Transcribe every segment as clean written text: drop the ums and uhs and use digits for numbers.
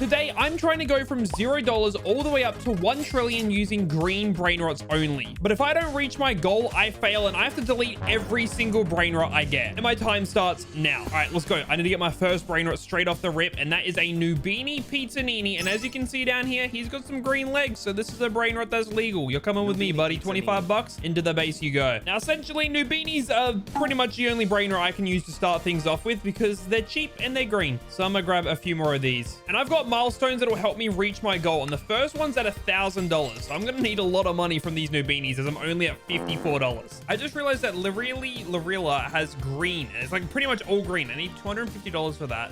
Today, I'm trying to go from $0 all the way up to 1 trillion using green Brainrots only. But if I don't reach my goal, I fail and I have to delete every single Brainrot I get. And my time starts now. All right, let's go. I need to get my first Brainrot straight off the rip, and that is a Nubini Pizzanini. And as you can see down here, he's got some green legs, so this is a Brainrot that's legal. You're coming with me, buddy. 25 bucks, into the base you go. Now, essentially, Nubinis are pretty much the only Brainrot I can use to start things off with because they're cheap and they're green. So I'm gonna grab a few more of these. And I've got milestones that will help me reach my goal, and the first one's at $1,000. So I'm gonna need a lot of money from these Nubinis as I'm only at $54. I just realized that Lirilla has green. It's like pretty much all green. I need $250 for that.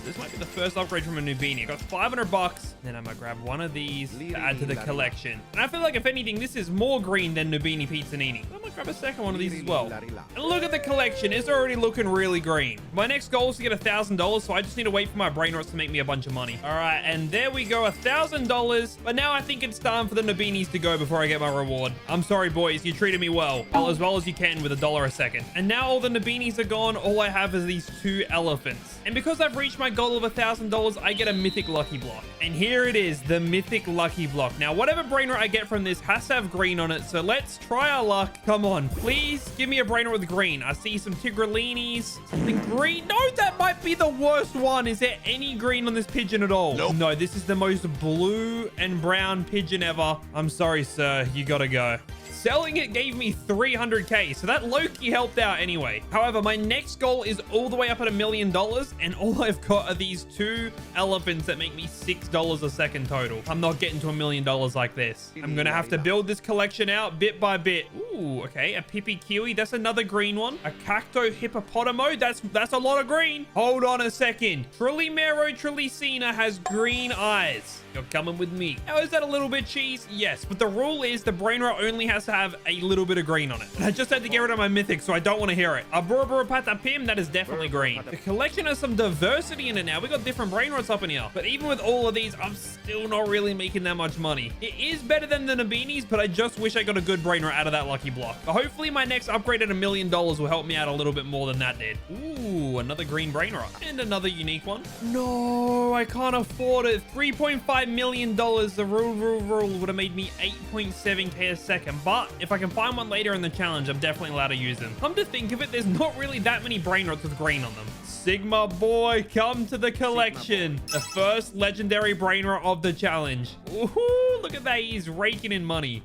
This might be the first upgrade from a Nubini. I got 500 bucks. Then I'm gonna grab one of these to add to the collection. And I feel like if anything, this is more green than Nubini Pizzanini. I'm gonna grab a second one of these as well. And look at the collection. It's already looking really green. My next goal is to get $1,000, so I just need to wait for my Brainrots to make me a bunch of money. All right, and there we go, $1,000. But now I think it's time for the Nubinis to go before I get my reward. I'm sorry, boys. You treated me well as you can with $1 a second. And now all the Nubinis are gone. All I have is these 2 elephants. And because I've reached my goal of $1,000, I get a mythic lucky block. And here it is, the mythic lucky block. Now, whatever Brainrot I get from this has to have green on it, so let's try our luck. Come on, please give me a Brainrot with green. I see some Tigrelinis, something green. No, that might be the worst one. Is there any green on this pigeon at all? Nope. No, this is the most blue and brown pigeon ever. I'm sorry, sir. You gotta go. Selling it gave me 300k, so that low-key helped out anyway. However, my next goal is all the way up at $1 million, and all I've got are these 2 elephants that make me $6 a second total. I'm not getting to $1 million like this. I'm gonna have to build this collection out bit by bit. Ooh, okay, a Pippi Kiwi, that's another green one. A Cacto Hippopotamo, that's a lot of green. Hold on a second. Trillimero Trillicina has green eyes. You're coming with me. Now, is that a little bit cheese? Yes, but the rule is the Brainrot only has to have a little bit of green on it. And I just had to get rid of my mythic, so I don't want to hear it. A Burabura Patapim, that is definitely green. The collection has some diversity in it now. We got different Brainrots up in here. But even with all of these, I'm still not really making that much money. It is better than the Nubinis, but I just wish I got a good Brainrot out of that lucky block. But hopefully my next upgrade at $1 million will help me out a little bit more than that did. Ooh, another green Brainrot. And another unique one. No, I can't afford it. $3.5 million. The rule would have made me 8.7k a second. But if I can find one later in the challenge, I'm definitely allowed to use them. Come to think of it, there's not really that many Brainrots with green on them. Sigma boy, come to the collection. The first legendary Brainrot of the challenge. Woohoo, look at that. He's raking in money.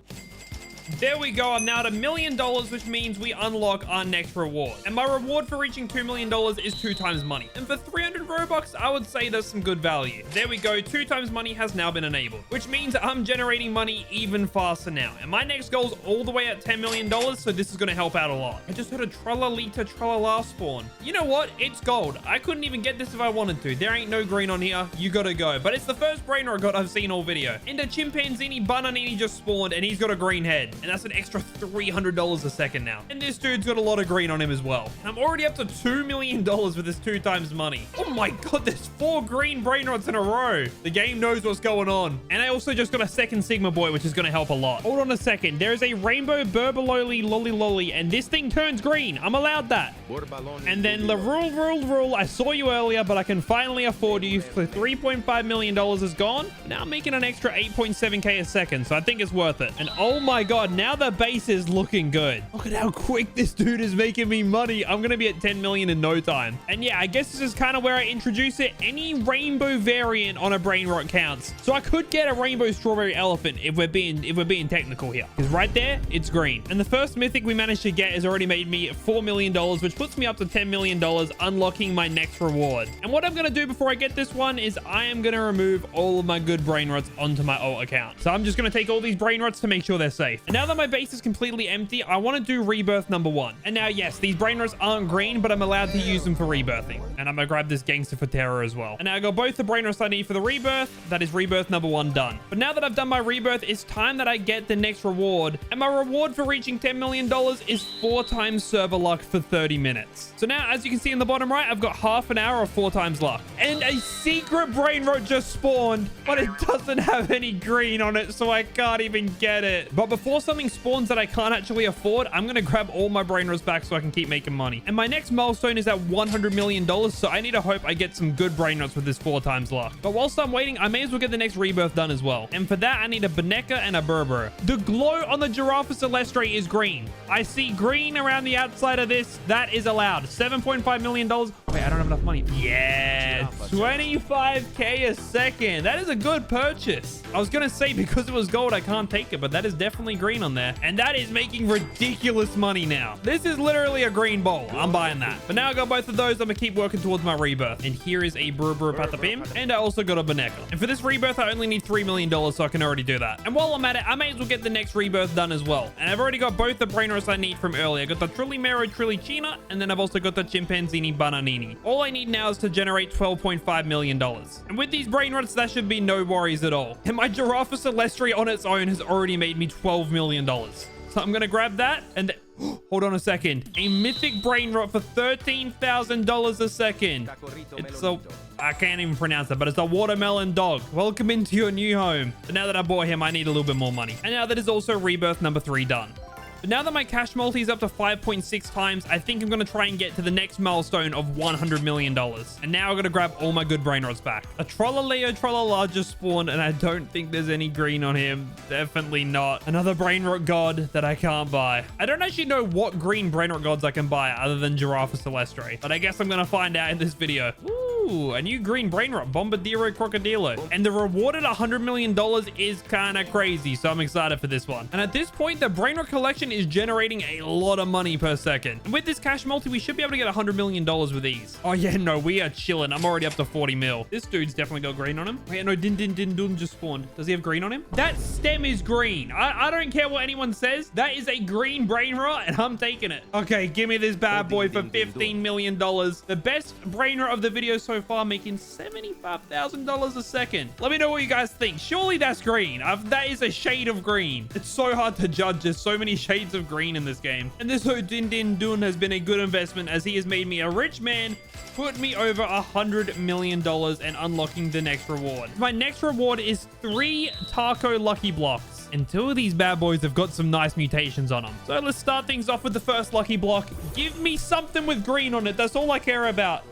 There we go. I'm now at $1 million, which means we unlock our next reward. And my reward for reaching $2 million is 2 times money. And for 300 Robux, I would say there's some good value. There we go. 2 times money has now been enabled, which means I'm generating money even faster now. And my next goal is all the way at $10 million, so this is going to help out a lot. I just heard a Tralalita Tralala spawn. You know what? It's gold. I couldn't even get this if I wanted to. There ain't no green on here. You got to go. But it's the first Brainrot God I've seen all video. And a Chimpanzini Bananini just spawned, and he's got a green head. And that's an extra $300 a second now. And this dude's got a lot of green on him as well. I'm already up to $2 million with this 2 times money. Oh my god, there's 4 green Brainrots in a row. The game knows what's going on. And I also just got a second Sigma boy, which is going to help a lot. Hold on a second. There's a rainbow Burbaloli Lolly, and this thing turns green. I'm allowed that. And then the rule. I saw you earlier, but I can finally afford you. So $3.5 million is gone. Now I'm making an extra 8.7k a second, so I think it's worth it. And oh my god, now the base is looking good. Look at how quick this dude is making me money. I'm gonna be at 10 million in no time. And yeah, I guess this is kind of where I introduce it. Any rainbow variant on a Brainrot counts. So I could get a rainbow strawberry elephant if we're being technical here, because right there it's green. And the first mythic we managed to get has already made me $4 million, which puts me up to $10 million, unlocking my next reward. And what I'm gonna do before I get this one is I am gonna remove all of my good Brainrots onto my alt account. So I'm just gonna take all these Brainrots to make sure they're safe. And now that my base is completely empty, I want to do rebirth number 1. And now, yes, these Brainrots aren't green, but I'm allowed to use them for rebirthing. And I'm gonna grab this gangster for terror as well. And now I got both the Brainrots I need for the rebirth. That is rebirth number 1 done. But now that I've done my rebirth, it's time that I get the next reward. And my reward for reaching $10 million is 4 times server luck for 30 minutes. So now, as you can see in the bottom right, I've got half an hour of 4 times luck. And a secret Brainrot just spawned, but it doesn't have any green on it, so I can't even get it. But before before something spawns that I can't actually afford, I'm going to grab all my Brainrots back so I can keep making money. And my next milestone is at $100 million, so I need to hope I get some good Brainrots with this 4 times luck. But whilst I'm waiting, I may as well get the next rebirth done as well. And for that, I need a Boneka and a Berber. The glow on the Giraffe Celestre is green. I see green around the outside of this. That is allowed. $7.5 million. Wait, I don't have enough money. Yeah, 25k a second. That is a good purchase. I was going to say because it was gold, I can't take it, but that is definitely green on there. And that is making ridiculous money now. This is literally a green bowl. I'm buying that. But now I got both of those. I'm going to keep working towards my rebirth. And here is a Berber Patapim. And I also got a Boneka. And for this rebirth, I only need $3 million, so I can already do that. And while I'm at it, I may as well get the next rebirth done as well. And I've already got both the Brainrots I need from earlier. I got the Trillimero Trillicina, and then I've also got the Chimpanzini Bananini. All I need now is to generate $12.5 million. And with these Brainrots, that should be no worries at all. And my Giraffe Celestre on its own has already made me $12 million. So I'm going to grab that and hold on a second. A mythic Brainrot for $13,000 a second. It's a... I can't even pronounce that, but it's a watermelon dog. Welcome into your new home. But now that I bought him, I need a little bit more money. And now that is also rebirth number 3 done. But now that my cash multi is up to 5.6 times, I think I'm going to try and get to the next milestone of $100 million. And now I'm going to grab all my good Brainrots back. A Trollaleo Trollala just spawned, and I don't think there's any green on him. Definitely not. Another Brainrot god that I can't buy. I don't actually know what green Brainrot gods I can buy other than Giraffe Celestre, but I guess I'm going to find out in this video. Ooh, a new green Brainrot, Bombardiro Crocodilo. And the rewarded $100 million is kind of crazy, so I'm excited for this one. And at this point, the Brainrot collection is generating a lot of money per second. And with this cash multi, we should be able to get $100 million with ease. Oh yeah, no, we are chilling. I'm already up to 40 mil. This dude's definitely got green on him. Wait, no, Din just spawned. Does he have green on him? That stem is green. I don't care what anyone says. That is a green Brainrot, and I'm taking it. Okay, give me this bad boy for $15 million. The best Brainrot of the video so far, making $75,000 a second. Let me know what you guys think. Surely that's green. That is a shade of green. It's so hard to judge. There's so many shades of green in this game. And this Din has been a good investment as he has made me a rich man, put me over $100 million and unlocking the next reward. My next reward is 3 Taco Lucky Blocks. And 2 of these bad boys have got some nice mutations on them. So let's start things off with the first lucky block. Give me something with green on it. That's all I care about.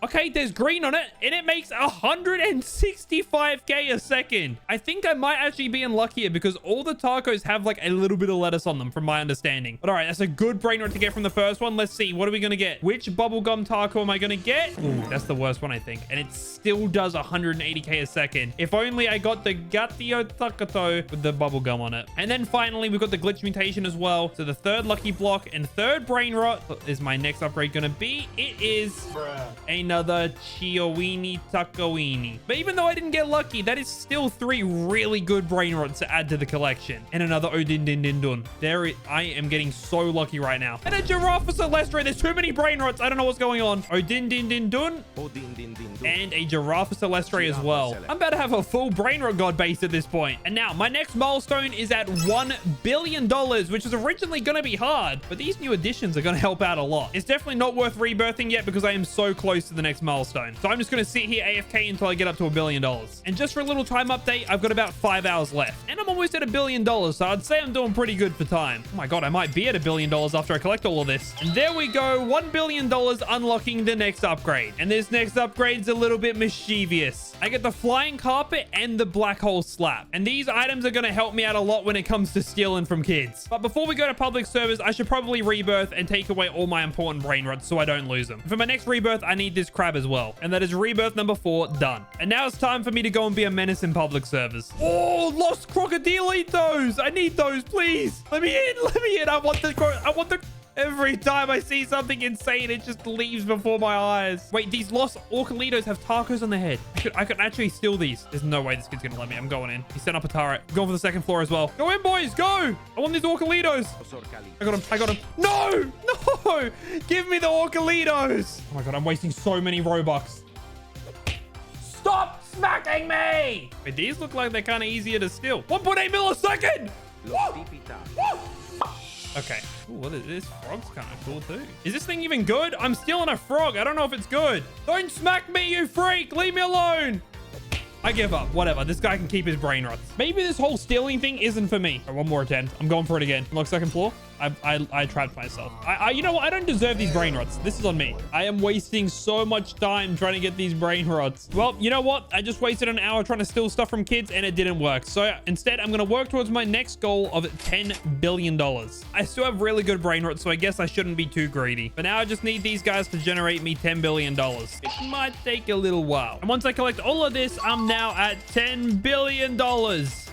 Okay, there's green on it, and it makes 165k a second. I think I might actually be unlucky here because all the tacos have like a little bit of lettuce on them from my understanding. But all right, that's a good Brainrot to get from the first one. Let's see. What are we going to get? Which bubblegum taco am I going to get? Ooh, that's the worst one, I think. And it still does 180k a second. If only I got the Gatio Takato with the bubblegum on it. And then finally, we've got the glitch mutation as well. So the third lucky block and third Brainrot is my next upgrade going to be. It is another Chiowini Tacoini. But even though I didn't get lucky, that is still 3 really good Brainrots to add to the collection. And another Odin. I am getting so lucky right now. And a Giraffe Celestre. There's too many Brainrots. I don't know what's going on. Odin. And a Giraffe Celestre as well. I'm about to have a full Brainrot god base at this point. And now my next milestone is at $1 billion, which is originally going to be hard. But these new additions are going to help out a lot. It's definitely not worth rebirthing yet because I am so close to the next milestone. So I'm just going to sit here AFK until I get up to $1 billion. And just for a little time update, I've got about 5 hours left. And I'm almost at $1 billion, so I'd say I'm doing pretty good for time. Oh my god, I might be at $1 billion after I collect all of this. And there we go, $1 billion unlocking the next upgrade. And this next upgrade's a little bit mischievous. I get the flying carpet and the black hole slap. And these items are going to help me out a lot when it comes to stealing from kids. But before we go to public servers, I should probably rebirth and take away all my important Brainrots so I don't lose them. For my next rebirth, I need this crab as well. And that is rebirth number 4 done. And now it's time for me to go and be a menace in public servers. Oh, lost crocodilitos. I need those, please. Let me in. Let me in. I want the every time I see something insane, it just leaves before my eyes. Wait, these lost Orcalitos have tacos on their head. I could actually steal these. There's no way this kid's gonna let me. I'm going in. He set up a turret. I'm going for the second floor as well. Go in, boys. Go. I want these Orcalitos. I got him. No. Give me the Orcalitos. Oh my god, I'm wasting so many Robux. Stop smacking me. Wait, these look like they're kind of easier to steal. 1.8 millisecond. Okay. Ooh, what is this? Frog's kind of cool too. Is this thing even good? I'm stealing a frog. I don't know if it's good. Don't smack me, you freak. Leave me alone. I give up. Whatever. This guy can keep his brain rots. Maybe this whole stealing thing isn't for me. Right, one more attempt. I'm going for it again. Look, second floor. I trapped myself. You know what? I don't deserve these brain rots. This is on me. I am wasting so much time trying to get these brain rots. Well, you know what? I just wasted an hour trying to steal stuff from kids and it didn't work. So instead, I'm going to work towards my next goal of $10 billion. I still have really good brain rots, so I guess I shouldn't be too greedy. But now I just need these guys to generate me $10 billion. It might take a little while. And once I collect all of this, I'm now at $10 billion.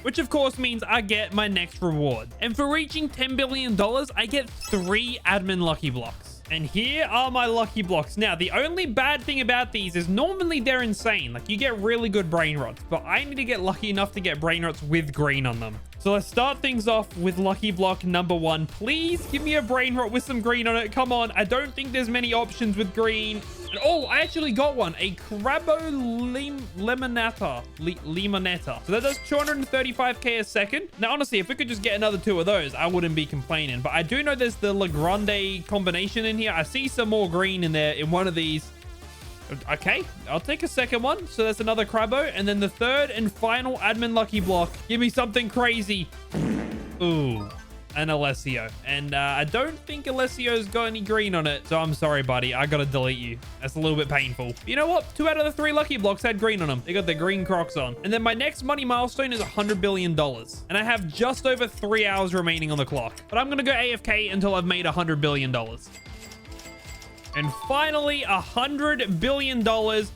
Which of course means I get my next reward. And for reaching $10 billion, I get 3 admin lucky blocks. And here are my lucky blocks. Now, the only bad thing about these is normally they're insane. Like, you get really good brain rots, but I need to get lucky enough to get brain rots with green on them. So let's start things off with lucky block number 1. Please give me a brain rot with some green on it. Come on. I don't think there's many options with green. Oh, I actually got one. A Crabo Limonetta. So that does 235k a second. Now, honestly, if we could just get another 2 of those, I wouldn't be complaining. But I do know there's the La Grande combination in here. I see some more green in there in one of these. Okay, I'll take a second one. So that's another Crabo. And then the third and final admin lucky block. Give me something crazy. Ooh. And Alessio. And I don't think Alessio's got any green on it. So I'm sorry, buddy. I gotta delete you. That's a little bit painful. But you know what? 2 out of the 3 lucky blocks had green on them. They got the green Crocs on. And then my next money milestone is $100 billion. And I have just over 3 hours remaining on the clock. But I'm gonna go AFK until I've made $100 billion. And finally, $100 billion,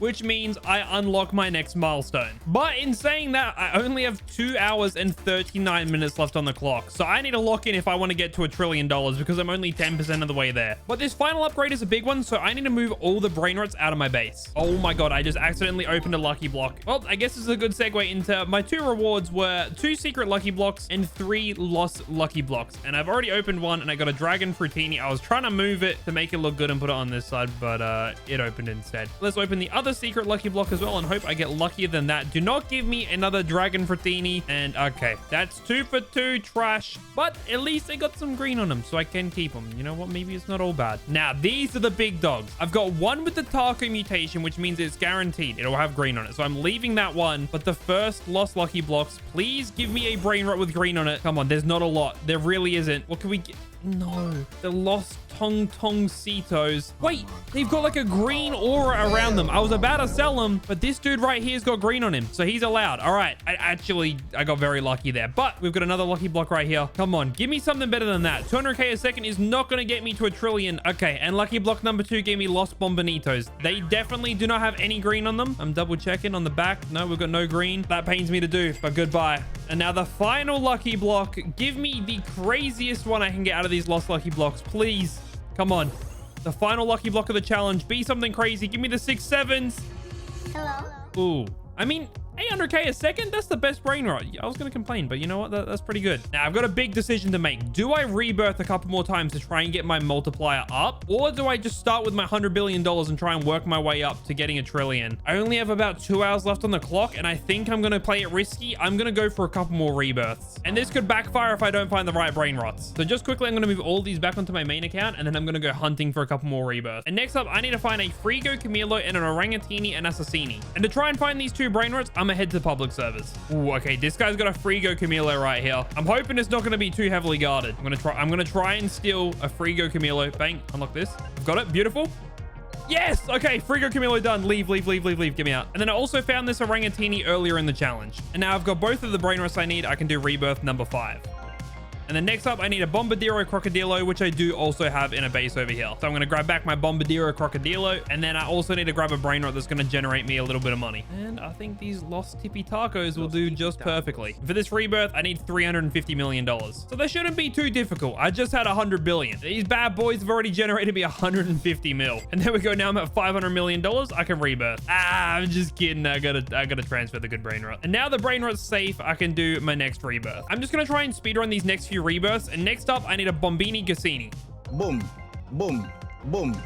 which means I unlock my next milestone. But in saying that, I only have 2 hours and 39 minutes left on the clock. So I need to lock in if I want to get to $1 trillion because I'm only 10% of the way there. But this final upgrade is a big one, so I need to move all the brain rots out of my base. Oh my god, I just accidentally opened a lucky block. Well, I guess this is a good segue into my 2 rewards were 2 secret lucky blocks and 3 lost lucky blocks. And I've already opened one and I got a dragon fruitini. I was trying to move it to make it look good and put it on this side, but it opened instead. Let's open the other secret lucky block as well and hope I get luckier than that. Do not give me another dragon fruitini. And okay, that's 2 for 2 trash, but at least they got some green on them, so I can keep them. You know what? Maybe it's not all bad. Now, these are the big dogs. I've got one with the taco mutation, which means it's guaranteed it'll have green on it. So I'm leaving that one, but the first lost lucky blocks, please give me a brain rot with green on it. Come on, there's not a lot. There really isn't. What can we get? No, the lost Tongtongcitos. Wait, they've got like a green aura around them. I was about to sell them, but this dude right here's got green on him, so he's allowed. All right, I got very lucky there, but we've got another lucky block right here. Come on, give me something better than that. 200k a second is not going to get me to $1 trillion. Okay, and lucky block number 2 gave me lost Bombonitos. They definitely do not have any green on them. I'm double checking on the back. No, we've got no green. That pains me to do, but goodbye. And now the final lucky block. Give me the craziest one I can get out of these lost lucky blocks, please. Come on. The final lucky block of the challenge. Be something crazy. Give me the 6 7s. Hello. Ooh. I mean, 800k a second? That's the best brain rot. I was going to complain, but you know what? That's pretty good. Now, I've got a big decision to make. Do I rebirth a couple more times to try and get my multiplier up? Or do I just start with my $100 billion and try and work my way up to getting $1 trillion? I only have about 2 hours left on the clock, and I think I'm going to play it risky. I'm going to go for a couple more rebirths. And this could backfire if I don't find the right brain rots. So just quickly, I'm going to move all these back onto my main account, and then I'm going to go hunting for a couple more rebirths. And next up, I need to find a Frigo Camilo and an Orangatini and Assassini. And to try and find these 2 brain rots, I'm going to head to public service. Ooh, okay, this guy's got a Frigo Camilo right here. I'm hoping it's not going to be too heavily guarded. I'm going to try and steal a Frigo Camilo. Bang, unlock this. I've got it. Beautiful. Yes. Okay, Frigo Camilo done. Leave. Get me out. And then I also found this Orangatini earlier in the challenge. And now I've got both of the brain rots I need. I can do rebirth number 5. And then next up, I need a Bombadero Crocodilo, which I do also have in a base over here. So I'm going to grab back my Bombadero Crocodilo. And then I also need to grab a brain rot that's going to generate me a little bit of money. And I think these Lost Tippy Tacos will do just perfectly. For this rebirth, I need $350 million. So they shouldn't be too difficult. I just had 100 billion. These bad boys have already generated me 150 mil. And there we go. Now I'm at $500 million. I can rebirth. I'm just kidding. I gotta transfer the good brain rot. And now the brain rot's safe, I can do my next rebirth. I'm just going to try and speedrun these next few rebirths, and next up I need a Bombini Gassini. Boom, boom, boom.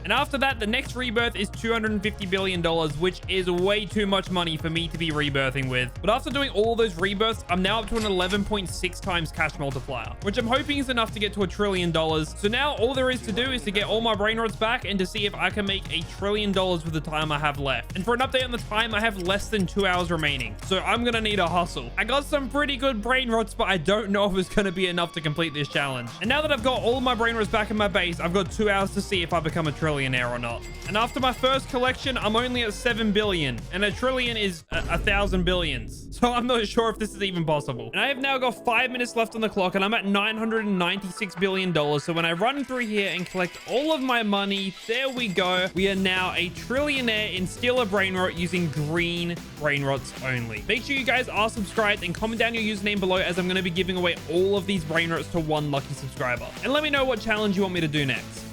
And after that, the next rebirth is $250 billion, which is way too much money for me to be rebirthing with. But after doing all those rebirths, I'm now up to an 11.6 times cash multiplier, which I'm hoping is enough to get to $1 trillion. So now all there is to do is to get all my Brainrots back and to see if I can make $1 trillion with the time I have left. And for an update on the time, I have less than 2 hours remaining. So I'm gonna need a hustle. I got some pretty good Brainrots, but I don't know if it's gonna be enough to complete this challenge. And now that I've got all my Brainrots back in my base, I've got 2 hours to see if I become a trillionaire or not. And after my first collection, I'm only at 7 billion, and a trillion is 1,000 billions. So I'm not sure if this is even possible. And I have now got 5 minutes left on the clock, and I'm at $996 billion. So when I run through here and collect all of my money, there we go. We are now a trillionaire in Steal a Brainrot using green Brainrots only. Make sure you guys are subscribed and comment down your username below, as I'm going to be giving away all of these Brainrots to one lucky subscriber. And let me know what challenge you want me to do next.